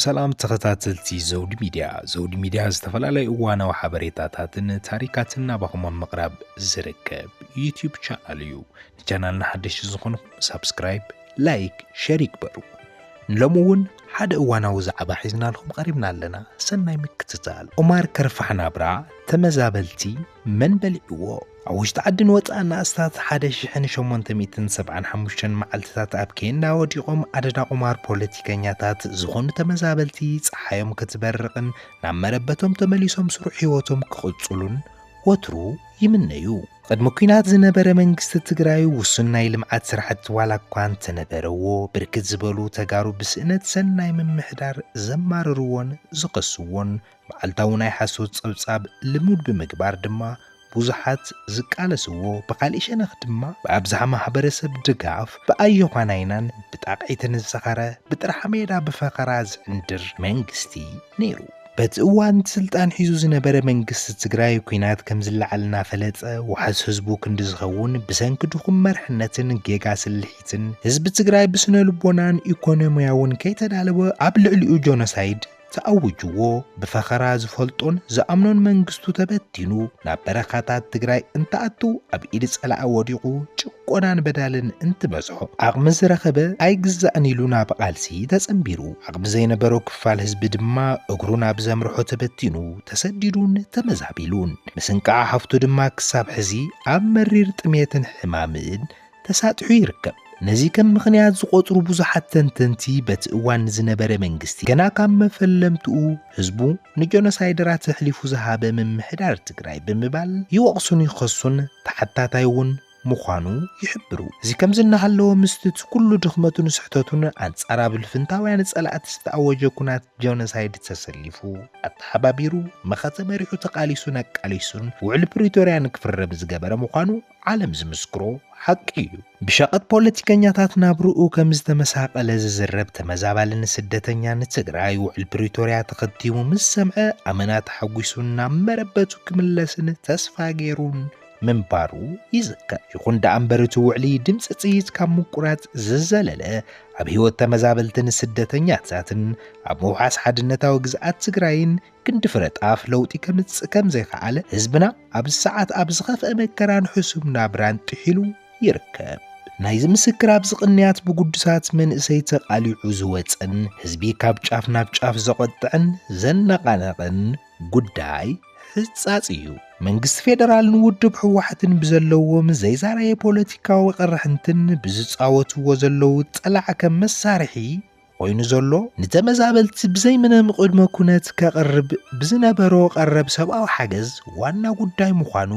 ሰላም ተኸታተልቲ ዘውዲ ሚድያ ዝተፈላለዩ እዋናዊ ሓበሬታታትን ታሪካትን ናባኹም መቕራብ ዝርከብ ዩቲዩብ ቻናል እዩ። ንቻናልና ሓደሽ ዝኾንኩም ሰብስክራይብ፣ ላይክ፣ ሼር ይግበሩ። ንሎምውን ሓደ እዋናዊ ዛዕባ ሒዝናልኩም ቀሪብና ኣለና። ሰናይ ምክትታል። ዑማር ከርፋሕ ናብራ ተመዛበልቲ መን በሊዕዎ? ኣብ ውሽጢ ዓድን ወፃእን ኣስታት 1875 መዓልትታት ኣብ ኬንዳ ወዲቖም ኣደዳ ዑማር ፖለቲከኛታት ዝኾኑ ተመዛበልቲ ፀሓዮም ክትበርቕን ናብ መረበቶም ተመሊሶም ስሩዕ ህይወቶም ክቕፅሉን ወትሩ ይምነዩ። ቅድሚ ኩናት ዝነበረ መንግስቲ ትግራይ ውሱን ናይ ልምዓት ስራሕቲ ዋላ እኳ እንተነበረዎ ብርክት ዝበሉ ተጋሩ ብስእነት ሰናይ ምምሕዳር ዘማርርዎን ዝኸስዎን መዓልታዊ ናይ ሓሶት ፀብጻብ ልሙድ ብምግባር ድማ ብዙሓት ዝቃለስዎ ብኻልእ ሸነኽ ድማ ብኣብዝሓ ማሕበረሰብ ድጋፍ ብኣየኳናይናን ብጣቕዒትን ዝሰኸረ ብጥራሕ ሜዳ ብፈኸራ ዝዕንድር መንግስቲ ነይሩ። በቲ እዋን ስልጣን ሒዙ ዝነበረ መንግስቲ ትግራይ ኩናት ከም ዝለዓልና ፈለፀ ወሓዝ ህዝቡ ክንዲ ዝኸውን ብሰንኪ ድኹም መርሕነትን ጌጋ ስልሒትን ህዝቢ ትግራይ ብስነ ልቦናን ኢኮኖሚያውን ከይተዳለወ ኣብ ልዕሊኡ ጆኖሳይድ ተኣውጅዎ ብፈኸራ ዝፈልጦን ዝኣምኖን መንግስቱ ተበቲኑ ናብ በረኻታት ትግራይ እንተኣቱ ኣብ ኢድ ፀላኣ ወዲቑ ጭቆናን በዳልን እንትበዝሖ ዓቕሚ ዝረኸበ ኣይግዛእን ኢሉ ናብ ቃልሲ ተጸንቢሩ። ዓቕሚ ዘይነበሮ ክፋል ህዝቢ ድማ እግሩ ናብ ዘምርሖ ተበቲኑ ተሰዲዱን ተመዛቢሉን ምስንቃዓ ሃፍቱ ድማ ክሳብ ሕዚ ኣብ መሪር ጥሜትን ሕማምን ተሳጢሑ ይርከብ። ነዚ ከም ምኽንያት ዝቆጥሩ ብዙሓት ተንተንቲ በቲ እዋን ዝነበረ መንግስቲ ገና ካብ መፈለምትኡ ህዝቡ ንጆኖሳይደራት ዘሕሊፉ ዝሃበ ምምሕዳር ትግራይ ብምባል ይወቕሱን ይኸሱን ተሓታታይ እውን ምዃኑ ይሕብሩ። እዚ ከም ዝናሃለዎ ምስትት ኩሉ ድኽመቱን ስሕተቱን ኣንጻራብ ልፍንታውያን ጸላእቲ ዝተኣወጀ ኩናት ጆኖሳይድ ተሰሊፉ ኣተሓባቢሩ መኸተ መሪሑ ተቃሊሱን ኣቃሊሱን ውዕል ፕሪቶርያ ንክፍረም ዝገበረ ምዃኑ ዓለም ዝምስክሮ ሓቂ እዩ። ብሸቐጥ ፖለቲከኛታት ናብርኡ ከም ዝተመሳቐለ ዝዝረብ ተመዛባልን ስደተኛን ትግራይ ውዕል ፕሪቶርያ ተኸቲሙ ምስ ሰምዐ ኣመና ተሓጒሱን ናብ መረበቱ ክምለስን ተስፋ ገይሩን ምንባሩ ይዝከር። ይኹን ደኣ እምበርቲ ውዕሊ ድምፂ ጽይት ካብ ምቁራጽ ዝዘለለ ኣብ ህይወት ተመዛበልትን ስደተኛታትን ኣብ ምውሓስ ሓድነታዊ ግዝኣት ትግራይን ክንዲ ፍረጣፍ ለውጢ ከምጽእ ከም ዘይከኣለ ህዝብና ኣብ ሰዓት ኣብ ዝኸፍአ መከራን ሕሱም ናብራን ጥሒሉ ይርከብ። ናይዚ ምስክር ኣብ ዝቕንያት ብጉዱሳት መንእሰይ ተቓሊዑ ዝወፅን ህዝቢ ካብ ጫፍ ናብ ጫፍ ዘቆጥዕን ዘነቓነቕን ጉዳይ ህጻጽ እዩ። መንግስቲ ፌደራልን ውድብ ሕወሓትን ብዘለዎም ዘይዛረየ ፖለቲካዊ ቅርሕንትን ብዝፃወትዎ ዘለዉ ፀላዕ ከም መሳርሒ ኮይኑ ዘሎ ንተመዛበልቲ ብዘይምንም ቅድመ ኩነት ከቕርብ ብዝነበሮ ቀረብ ሰብኣዊ ሓገዝ ዋና ጉዳይ ምዃኑ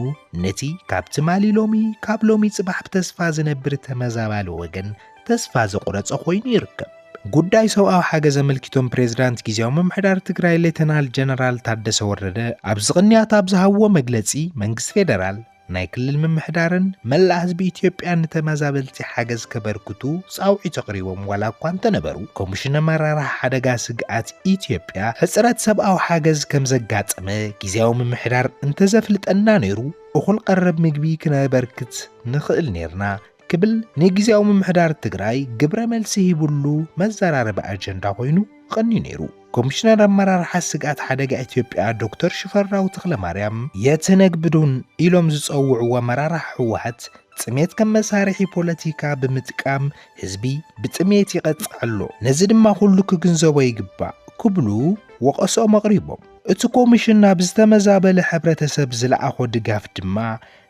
ነቲ ካብቲ ማሊ ሎሚ ካብ ሎሚ ጽባሕ ብተስፋ ዝነብር ተመዛባሊ ወገን ተስፋ ዘቑረፀ ኮይኑ ይርከብ። ጉዳይ ሰብኣዊ ሓገዝ ኣመልኪቶም ፕሬዝዳንት ጊዜያዊ ምምሕዳር ትግራይ ሌተናል ጀነራል ታደሰ ወረደ ኣብ ዝቕንያት ኣብ ዝሃብዎ መግለጺ መንግስቲ ፌደራል ናይ ክልል ምምሕዳርን መላእ ህዝቢ ኢትዮጵያ ንተመዛበልቲ ሓገዝ ከበርክቱ ጻውዒት ኣቕሪቦም ዋላ እኳ እንተነበሩ ኮሚሽን ኣመራርሓ ሓደጋ ስግኣት ኢትዮጵያ ሕፅረት ሰብኣዊ ሓገዝ ከም ዘጋጠመ ጊዜያዊ ምምሕዳር እንተዘፍልጠና ነይሩ እኹል ቀረብ ምግቢ ክነበርክት ንኽእል ነርና ክብል ንጊዜያዊ ምምሕዳር ትግራይ ግብረ መልሲ ሂቡሉ መዘራረቢ ኣጀንዳ ኮይኑ ቐኒ ነይሩ። ኮሚሽነር ኣመራርሓ ስግኣት ሓደጋ ኢትዮጵያ ዶክተር ሽፈራው ተኽለማርያም የትነግብዱን ኢሎም ዝፀውዕዎ ኣመራርሓ ሕወሓት ጥሜት ከም መሳርሒ ፖለቲካ ብምጥቃም ህዝቢ ብጥሜት ይቐፅዕ ኣሎ፣ ነዚ ድማ ኩሉ ክግንዘቦ ይግባእ ክብሉ ወቐሶም ኣቕሪቦም። እቲ ኮሚሽን ናብ ዝተመዛበለ ሕብረተሰብ ዝለኣኾ ድጋፍ ድማ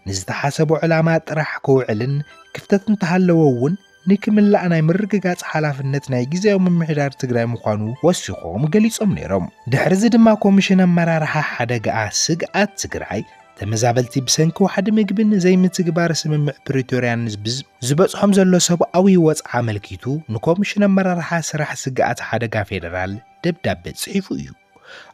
ንዝተሓሰቦ ዕላማ ጥራሕ ክውዕልን ክፍተት እንተሃለዎ እውን ንክምላእ ናይ ምርግጋጽ ሓላፍነት ናይ ጊዜያዊ ምምሕዳር ትግራይ ምዃኑ ወሲኾም ገሊጾም ነይሮም። ድሕሪዚ ድማ ኮሚሽን ኣመራርሓ ሓደጋ ስግኣት ትግራይ ተመዛበልቲ ብሰንኪ ዋሕዲ ምግብን ዘይምትግባር ስምምዕ ፕሪቶርያን ዝበጽሖም ዘሎ ሰብኣዊ ወፅዓ ኣመልኪቱ ንኮሚሽን ኣመራርሓ ስራሕ ስግኣት ሓደጋ ፌደራል ደብዳቤ ጽሒፉ እዩ።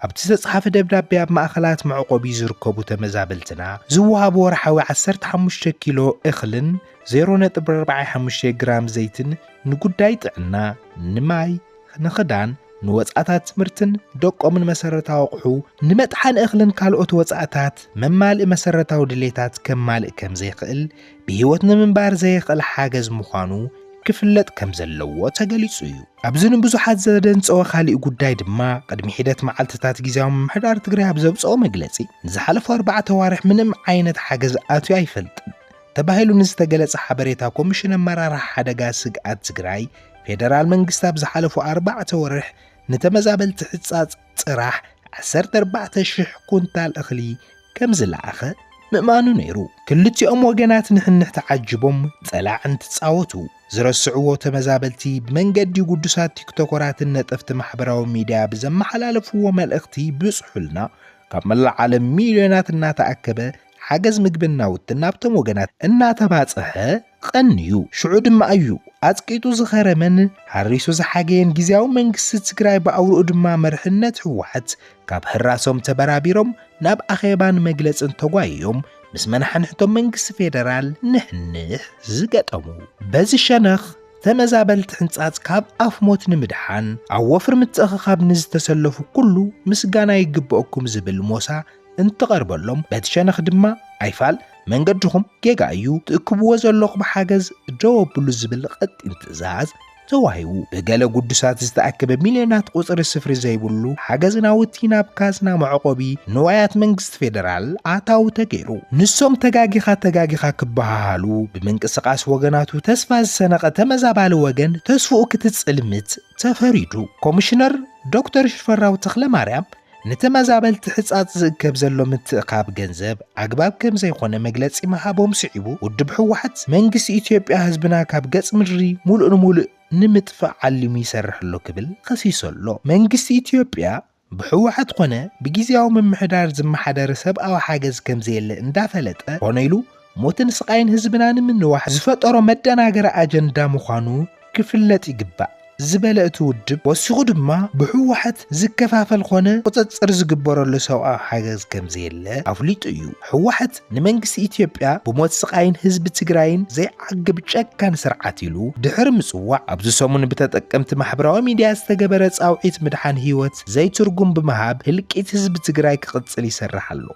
ኣብቲ ዝተጽሓፈ ደብዳቤ ኣብ ማእኸላት መዕቆቢ ዝርከቡ ተመዛበልትና ዝወሃብ ወርሓዊ 15 ኪሎ እኽልን 0.45 ግራም ዘይትን ንጉዳይ ጥዕና፣ ንማይ፣ ንኽዳን፣ ንወጻእታት ትምህርትን ደቆምን መሰረታዊ ኣቑሑ ንመጥሓን እኽልን ካልኦት ወጻእታት መማልእ መሰረታዊ ድሌታት ከማልእ ከም ዘይኽእል ብህይወት ንምንባር ዘይኽእል ሓገዝ ምዃኑ ክፍለጥ ከም ዘለዎ ተገሊጹ እዩ ኣብዝን ብዙሓት ዘደንጸወ ካልእ ጉዳይ ድማ ቅድሚ ሒደት መዓልትታት ጊዜያዊ ምምሕዳር ትግራይ ኣብ ዘብጽኦ መግለጺ ንዝሓለፈ 4 ወርሕ ምንም ዓይነት ሓገዝ ኣትዩ ኣይፈልጥን ተባሂሉ ንዝተገለጸ ሓበሬታ ኮሚሽን ኣመራርሓ ሓደጋ ስግኣት ትግራይ ፌደራል መንግስቲ ኣብ ዝሓለፉ 4 ወርሕ ንተመዛበልቲ ሕጻጽ ጽራሕ 14,000 ኩንታል እኽሊ ከም ዝለኣኸ ምእማኑ ነይሩ ክልቲኦም ወገናት ንሕንሕ ተዓጅቦም ጸላዕን ትጻወቱ ዝረስዕዎ ተመዛበልቲ ብመንገዲ ጉዱሳት ቲክቶከራትን ነጠፍቲ ማሕበራዊ ሚድያ ብዘመሓላለፍዎ መልእኽቲ ብጽሑልና ካብ መላእ ዓለም ሚልዮናት እናተኣከበ ሓገዝ ምግብና ውትን ናብቶም ወገናት እናተባጽሐ ቀንዩ ሽዑ ድማ እዩ ኣጽቂጡ ዝኸረመን ሓሪሱ ዝሓገየን ጊዜያዊ መንግስቲ ትግራይ ብኣውርኡ ድማ መርሕነት ህወሓት ካብ ህራሶም ተበራቢሮም ናብ ኣኼባን መግለጽን ተጓይዮም ምስ መናሕንሕቶም መንግስቲ ፌደራል ንሕንሕ ዝገጠሙ በዚ ሸነኽ ተመዛበልቲ ሕንጻጽ ካብ ኣፍ ሞት ንምድሓን ኣብ ወፍሪ ምትእኽኻብ ንዝተሰለፉ ኩሉ ምስጋና ይግብአኩም ዝብል ሞሳ እንትቐርበሎም በቲ ሸነኽ ድማ ኣይፋል መንገድኹም ጌጋ እዩ ትእክብዎ ዘለኹም ሓገዝ ደወብሉ ዝብል ቀጢን ትእዛዝ ተዋሂቡ ብገለ ጉዱሳት ዝተኣከበ ሚልዮናት ቁፅሪ ስፍሪ ዘይብሉ ሓገዝናውቲ ናብ ካዝና መዕቆቢ ንዋያት መንግስቲ ፌደራል ኣታው ተገይሩ ንሶም ተጋጊኻ ክበሃሉ ብምንቅስቃስ ወገናቱ ተስፋ ዝሰነቐ ተመዛባሊ ወገን ተስፍኡ ክትጽልምት ተፈሪዱ ኮሚሽነር ዶክተር ሽፈራው ተኽለማርያም ንተመዛበልቲ ሕጻጽ ዝእከብ ዘሎ ምትእኻብ ገንዘብ ኣግባብ ከም ዘይኾነ መግለጺ መሃቦም ስዒቡ ውድብ ህወሓት መንግስቲ ኢትዮጵያ ህዝብና ካብ ገጽ ምድሪ ሙሉእ ንሙሉእ ንምጥፋእ ዓሊሙ ይሰርሕሎ ክብል ከሲሰሎ መንግስቲ ኢትዮጵያ ብህወሓት ኮነ ብጊዜያዊ ምምሕዳር ዝመሓደር ሰብኣዊ ሓገዝ ከም ዘየለ እንዳፈለጠ ሆነ ኢሉ ሞትን ስቃይን ህዝብና ንምንዋሕ ዝፈጠሮ መደናገር ኣጀንዳ ምዃኑ ክፍለጥ ይግባእ ዝበለ እቲ ውድብ ወሲኹ ድማ ብህወሓት ዝከፋፈል ኮነ ቁፅፅር ዝግበረሉ ሰብኣዊ ሓገዝ ከም ዘየለ ኣፍሊጡ እዩ ህወሓት ንመንግስቲ ኢትዮጵያ ብሞት ስቃይን ህዝቢ ትግራይን ዘይዓግብ ጨካን ስርዓት ኢሉ ድሕሪ ምጽዋዕ ኣብዚ ሰሙን ብተጠቀምቲ ማሕበራዊ ሚድያ ዝተገበረ ጻውዒት ምድሓን ህይወት ዘይትርጉም ብምሃብ ህልቂት ህዝቢ ትግራይ ክቕጽል ይሰርሕ ኣሎ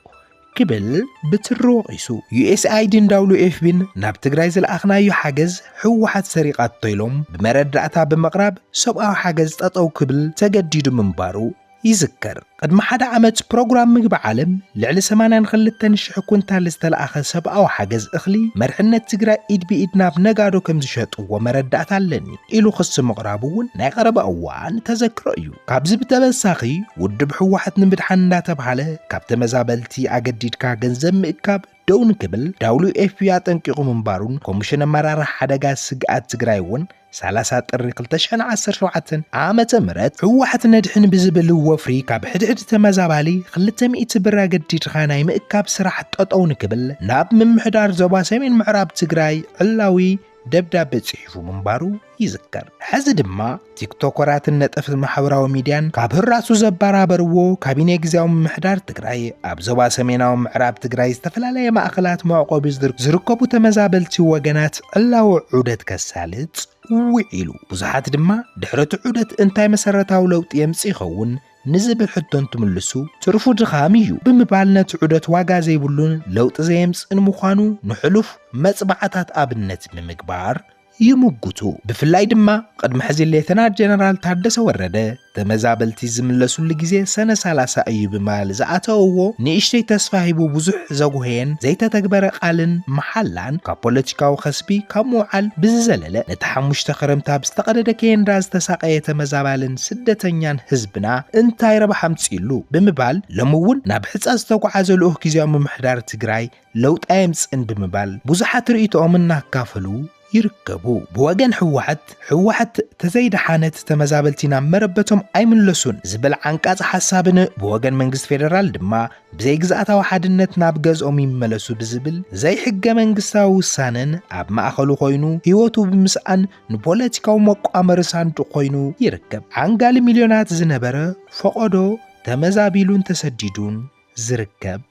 ክብል ብትሮቂሱ USAIDን WFPን ናብ ትግራይ ዝለኣኽናዮ ሓገዝ ህወሓት ሰሪቃቶ ኢሎም ብመረዳእታ ብምቕራብ ሰብኣዊ ሓገዝ ጠጠው ክብል ተገዲዱ ምንባሩ ይዝከር ቅድሚ ሓደ ዓመት ፕሮግራም ምግቢ ዓለም ልዕሊ 82,000 ኩንታል ዝተለኣኸ ሰብኣዊ ሓገዝ እኽሊ መርሕነት ትግራይ ኢድ ብኢድ ናብ ነጋዶ ከም ዝሸጥዎ መረዳእታ ኣለኒ ኢሉ ክስ ምቕራቡ እውን ናይ ቀረባ እዋን ተዘክሮ እዩ ካብዚ ብተበሳኺ ውድብ ህወሓት ንምድሓን እንዳተባሃለ ካብ ተመዛበልቲ ኣገዲድካ ገንዘብ ምእካብ ደው ንክብል WFP ኣጠንቂቑ ምንባሩን ኮሚሽን ኣመራርሓ ሓደጋ ስግኣት ትግራይ እውን 30 ጥሪ 2017 ዓመተ ምህረት ህወሓት ነድሕን ብዝብል ወፍሪ ካብ ሕድሕድ ተመዛባሊ 200 ብር ኣገዲድካ ናይ ምእካብ ስራሕ ጠጠው ንክብል ናብ ምምሕዳር ዞባ ሰሜን ምዕራብ ትግራይ ዕላዊ ደብዳቤ ጽሒፉ ምንባሩ ይዝከር ሕዚ ድማ ቲክቶከራትን ነጠፍቲ ማሕበራዊ ሚድያን ካብ ህራሱ ዘባራበርዎ ካቢኔ ጊዜያዊ ምምሕዳር ትግራይ ኣብ ዞባ ሰሜናዊ ምዕራብ ትግራይ ዝተፈላለየ ማእኸላት መዕቆቢ ዝርከቡ ተመዛበልቲ ወገናት ዕላዊ ዑደት ከሳልጥ ውዒሉ ብዙሓት ድማ ድሕረቲ ዑደት እንታይ መሰረታዊ ለውጢ የምጽእ ይኸውን ንዝብል ሕቶን ትምልሱ ትርፉ ድኻም እዩ ብምባል ነቲ ዑደት ዋጋ ዘይብሉን ለውጢ ዘየምጽእን ምዃኑ ንሕሉፍ መጽባዕታት ኣብነት ብምግባር ይምጉቱ ብፍላይ ድማ ቅድሚ ሕዚ ሌተናንት ጀነራል ታደሰ ወረደ ተመዛበልቲ ዝምለሱሉ ግዜ ሰነ 30 እዩ ብምባል ዝኣተውዎ ንእሽተይ ተስፋ ሂቡ ብዙሕ ዘጉሄን ዘይተተግበረ ቃልን መሓላን ካብ ፖለቲካዊ ከስቢ ካብ ምውዓል ብዝዘለለ ነቲ 5 ክረምታ ብዝተቐደደ ኬንዳ ዝተሳቀየ ተመዛባልን ስደተኛን ህዝብና እንታይ ረብሓ ምጽኢሉ ብምባል ሎሚ እውን ናብ ሕጻጽ ዝተጓዓዘ ልኡኽ ጊዜያዊ ምምሕዳር ትግራይ ለውጢ የምጽእን ብምባል ብዙሓት ርእይቶኦም እናካፈሉ ይርከቡ ብወገን ህወሓት ተዘይደሓነት ተመዛበልቲና መረበቶም ኣይምለሱን ዝብል ዓንቃጽ ሓሳብን ብወገን መንግስቲ ፌደራል ድማ ብዘይ ግዝኣታዊ ሓድነት ናብ ገዝኦም ይመለሱ ብዝብል ዘይሕገ መንግስታዊ ውሳነን ኣብ ማእኸሉ ኮይኑ ህይወቱ ብምስኣን ንፖለቲካዊ መቋመሪ ሳንዱቕ ኮይኑ ይርከብ ዓንጋሊ ሚልዮናት ዝነበረ ፈቆዶ ተመዛቢሉን ተሰዲዱን ዝርከብ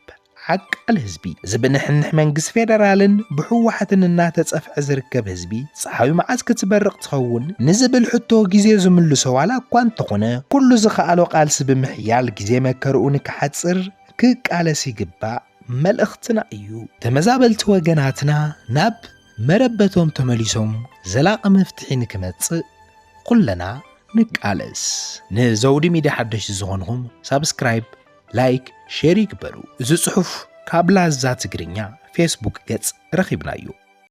عقل هزبي زبنحنح منجس فيدرالن بحوحتن تصفع زركب هزبي صحاوي معاز كتبرق تخون نزبل حتو جزي زملو سوالا كوان تخونه كل زخالو قالس بمحيال جزي مكرؤون كحتصر كك على سيقبا ملأختنا ايو تمزابل توغناتنا ناب መረበቶም ተመሊሶም ዘላቐ መፍትሒ ንክመጽእ ኩለና ንቃለስ። ንዘውዲ ሚድያ ሓደሽ ዝኾንኩም ሳብስክራይብ፣ ላይክ፣ ሼር ይግበሩ። እዚ ጽሑፍ ካብ ላዛ ትግርኛ ፌስቡክ ገጽ ረኺብናዩ።